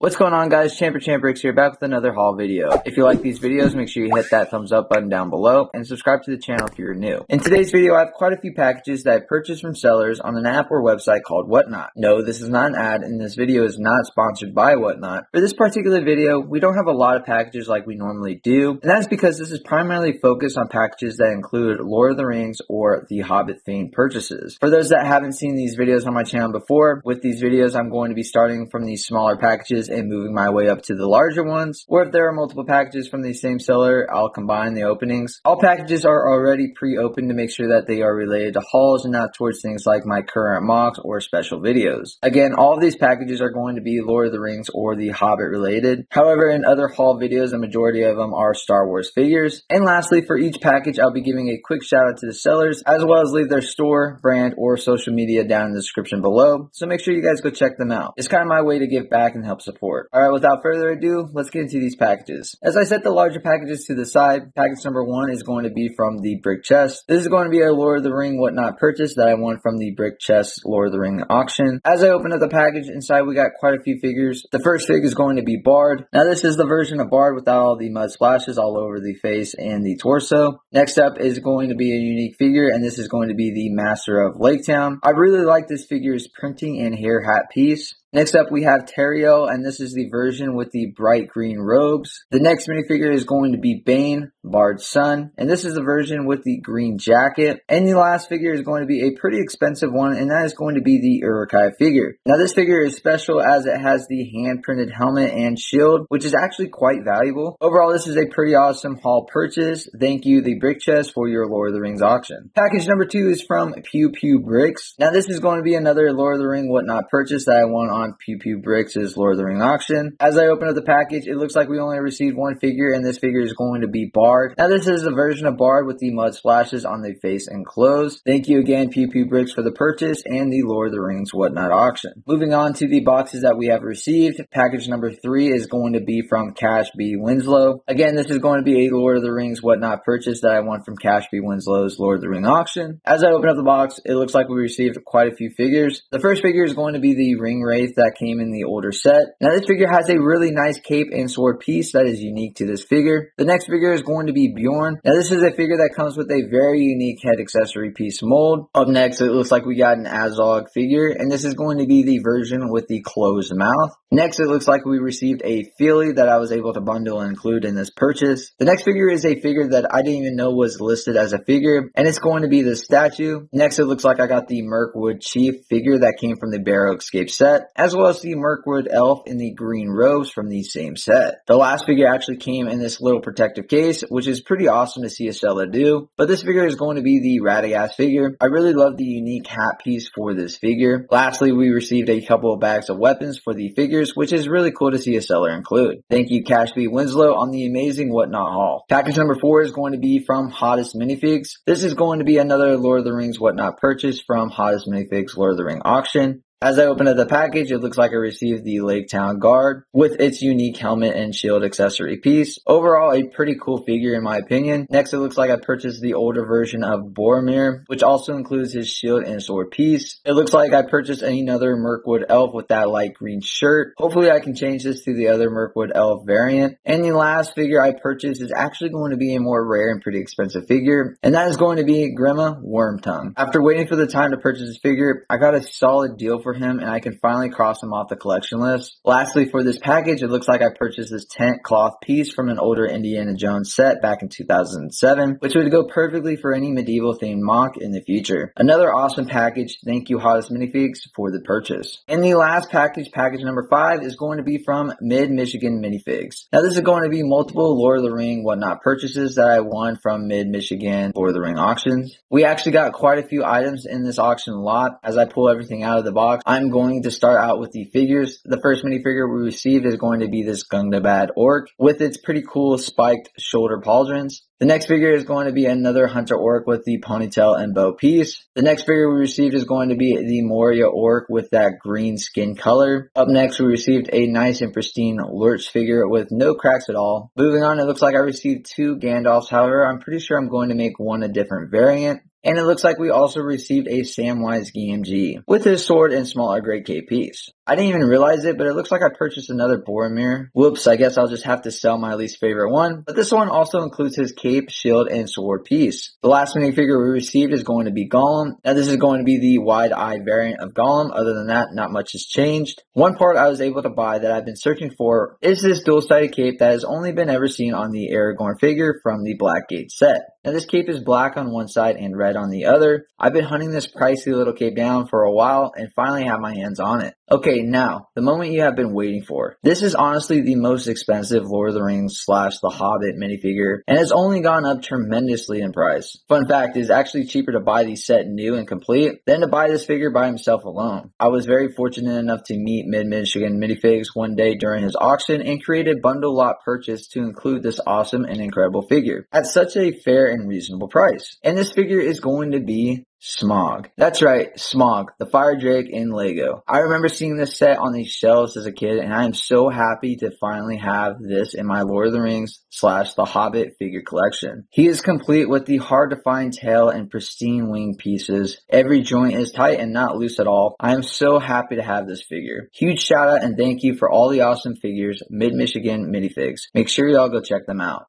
What's going on, guys? PewPewBricks here, back with another haul video. If you like these videos, make sure you hit that thumbs up button down below and subscribe to the channel if you're new. In today's video, I have quite a few packages that I purchased from sellers on an app or website called Whatnot. No, this is not an ad, and this video is not sponsored by Whatnot. For this particular video, we don't have a lot of packages like we normally do, and that's because this is primarily focused on packages that include Lord of the Rings or the Hobbit themed purchases. For those that haven't seen these videos on my channel before, with these videos, I'm going to be starting from these smaller packages and moving my way up to the larger ones, or if there are multiple packages from the same seller, I'll combine the openings. All packages are already pre-opened to make sure that they are related to hauls and not towards things like my current mocks or special videos. Again, all of these packages are going to be Lord of the Rings or the Hobbit related. However, in other haul videos, a majority of them are Star Wars figures. And lastly, for each package, I'll be giving a quick shout out to the sellers, as well as leave their store, brand, or social media down in the description below. So make sure you guys go check them out. It's kind of my way to give back and help support. Alright, without further ado, let's get into these packages. As I set the larger packages to the side, package number 1 is going to be from TheBrickChest. This is going to be a Lord of the Ring Whatnot purchase that I won from the TheBrickChest Lord of the Ring auction. As I open up the package, inside we got quite a few figures. The first fig is going to be Bard. Now this is the version of Bard without all the mud splashes all over the face and the torso. Next up is going to be a unique figure, and this is going to be the Master of Laketown. I really like this figure's printing and hair hat piece. Next up, we have Teriel, and this is the version with the bright green robes. The next minifigure is going to be Bane, Bard's son, and this is the version with the green jacket. And the last figure is going to be a pretty expensive one, and that is going to be the Uruk-hai figure. Now, this figure is special as it has the hand-printed helmet and shield, which is actually quite valuable. Overall, this is a pretty awesome haul purchase. Thank you, TheBrickChest, for your Lord of the Rings auction. Package number 2 is from PewPewBricks. Now, this is going to be another Lord of the Ring Whatnot purchase that I won on PewPewBricks' Lord of the Ring auction. As I open up the package, it looks like we only received one figure, and this figure is going to be Bard. Now this is a version of Bard with the mud splashes on the face and clothes. Thank you again, PewPewBricks, for the purchase and the Lord of the Rings Whatnot auction. Moving on to the boxes that we have received, package number 3 is going to be from CashBWinslow. Again, this is going to be a Lord of the Rings Whatnot purchase that I won from CashBWinslow's Lord of the Ring auction. As I open up the box, it looks like we received quite a few figures. The first figure is going to be the Ring Wraith that came in the older set. Now this figure has a really nice cape and sword piece that is unique to this figure. The next figure is going to be Bjorn. Now this is a figure that comes with a very unique head accessory piece mold. Up next, it looks like we got an Azog figure, and this is going to be the version with the closed mouth. Next, it looks like we received a Feely that I was able to bundle and include in this purchase. The next figure is a figure that I didn't even know was listed as a figure, and it's going to be the statue. Next, it looks like I got the Mirkwood Chief figure that came from the Barrow Escape set, as well as the Mirkwood Elf in the green robes from the same set. The last figure actually came in this little protective case, which is pretty awesome to see a seller do, but this figure is going to be the Radagast figure. I really love the unique hat piece for this figure. Lastly, we received a couple of bags of weapons for the figures, which is really cool to see a seller include. Thank you, CashBWinslow, on the amazing Whatnot haul. Package number 4 is going to be from HottestMinifigs. This is going to be another Lord of the Rings Whatnot purchase from HottestMinifig's Lord of the Ring auction. As I open up the package, it looks like I received the Laketown Guard with its unique helmet and shield accessory piece. Overall, a pretty cool figure in my opinion. Next, it looks like I purchased the older version of Boromir, which also includes his shield and sword piece. It looks like I purchased another Mirkwood Elf with that light green shirt. Hopefully, I can change this to the other Mirkwood Elf variant. And the last figure I purchased is actually going to be a more rare and pretty expensive figure, and that is going to be Grima Wormtongue. After waiting for the time to purchase this figure, I got a solid deal for him, and I can finally cross him off the collection list. Lastly, for this package, it looks like I purchased this tent cloth piece from an older Indiana Jones set back in 2007, which would go perfectly for any medieval themed mock in the future. Another awesome package. Thank you, HottestMinifigs, for the purchase. And the last package, package number 5, is going to be from MidMichiganMinifigs. Now this is going to be multiple Lord of the Ring Whatnot purchases that I won from MidMichigan Lord of the Ring auctions. We actually got quite a few items in this auction lot. As I pull everything out of the box, I'm going to start out with the figures. The first minifigure we received is going to be this Gundabad Orc with its pretty cool spiked shoulder pauldrons. The next figure is going to be another Hunter Orc with the ponytail and bow piece. The next figure we received is going to be the Moria Orc with that green skin color. Up next, we received a nice and pristine Lurch figure with no cracks at all. Moving on, it looks like I received 2 Gandalfs. However, I'm pretty sure I'm going to make one a different variant. And it looks like we also received a Samwise Gamgee with his sword and smaller Great Cape piece. I didn't even realize it, but it looks like I purchased another Boromir. Whoops, I guess I'll just have to sell my least favorite one. But this one also includes his cape, shield, and sword piece. The last minifigure we received is going to be Gollum. Now this is going to be the wide-eyed variant of Gollum. Other than that, not much has changed. One part I was able to buy that I've been searching for is this dual-sided cape that has only been ever seen on the Aragorn figure from the Blackgate set. Now this cape is black on one side and red on the other. I've been hunting this pricey little cape down for a while and finally have my hands on it. Okay, now, the moment you have been waiting for. This is honestly the most expensive Lord of the Rings / The Hobbit minifigure, and has only gone up tremendously in price. Fun fact, it is actually cheaper to buy the set new and complete than to buy this figure by himself alone. I was very fortunate enough to meet MidMichiganMinifigs one day during his auction and created a bundle lot purchase to include this awesome and incredible figure at such a fair and reasonable price. And this figure is going to be Smaug. That's right, Smaug, the Fire Drake in Lego. I remember seeing this set on these shelves as a kid, and I am so happy to finally have this in my Lord of the Rings / The Hobbit figure collection. He is complete with the hard to find tail and pristine wing pieces. Every joint is tight and not loose at all. I am so happy to have this figure. Huge shout out and thank you for all the awesome figures, MidMichiganMinifigs. Make sure y'all go check them out.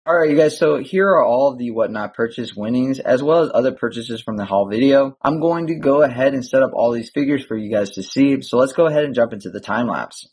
Alright you guys, so here are all of the whatnot purchase winnings as well as other purchases from the haul video. I'm going to go ahead and set up all these figures for you guys to see, so let's go ahead and jump into the time lapse.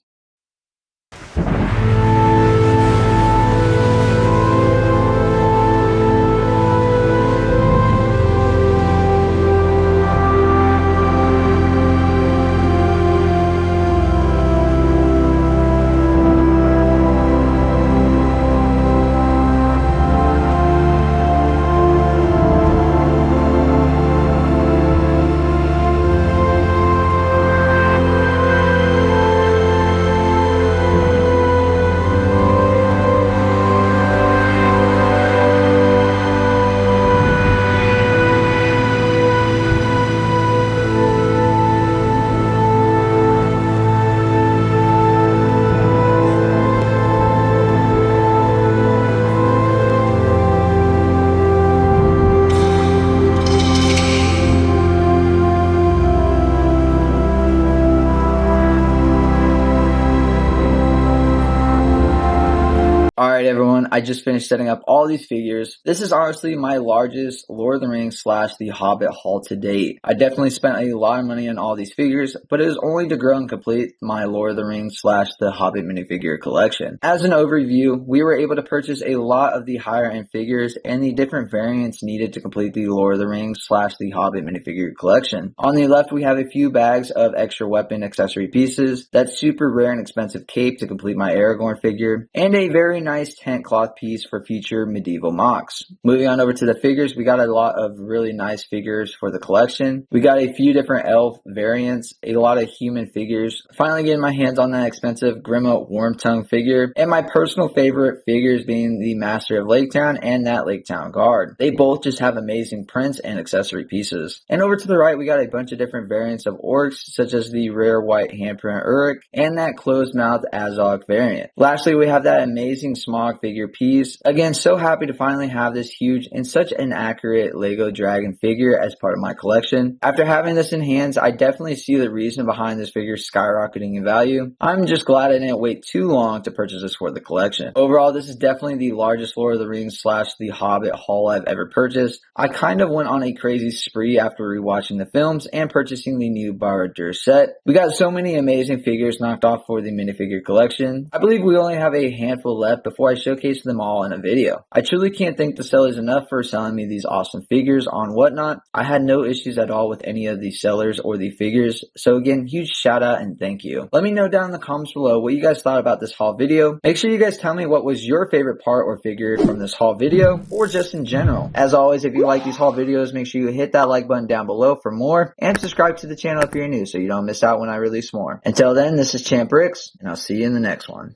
Alright everyone, I just finished setting up all these figures. This is honestly my largest Lord of the Rings / The Hobbit haul to date. I definitely spent a lot of money on all these figures, but it is only to grow and complete my Lord of the Rings / The Hobbit minifigure collection. As an overview, we were able to purchase a lot of the higher end figures and the different variants needed to complete the Lord of the Rings / The Hobbit minifigure collection. On the left, we have a few bags of extra weapon accessory pieces, that super rare and expensive cape to complete my Aragorn figure, and a very nice tent cloth piece for future medieval mocks. Moving on over to the figures, we got a lot of really nice figures for the collection. We got a few different elf variants, a lot of human figures. Finally getting my hands on that expensive Grima Wormtongue figure, and my personal favorite figures being the Master of Laketown and that Laketown Guard. They both just have amazing prints and accessory pieces. And over to the right, we got a bunch of different variants of orcs, such as the rare white handprint Uruk and that closed-mouthed Azog variant. Lastly, we have that amazing Smaug figure piece. Again, so happy to finally have this huge and such an accurate Lego dragon figure as part of my collection. After having this in hands, I definitely see the reason behind this figure skyrocketing in value. I'm just glad I didn't wait too long to purchase this for the collection. Overall, this is definitely the largest Lord of the Rings / The Hobbit haul I've ever purchased. I kind of went on a crazy spree after rewatching the films and purchasing the new Barad-dûr set. We got so many amazing figures knocked off for the minifigure collection. I believe we only have a handful left before I showcase them all in a video. I truly can't thank the sellers enough for selling me these awesome figures on Whatnot. I had no issues at all with any of the sellers or the figures, so again, huge shout out and thank you. Let me know down in the comments below what you guys thought about this haul video. Make sure you guys tell me what was your favorite part or figure from this haul video, or just in general. As always, if you like these haul videos, make sure you hit that like button down below for more, and subscribe to the channel if you're new so you don't miss out when I release more. Until then, this is TheBrickChest, and I'll see you in the next one.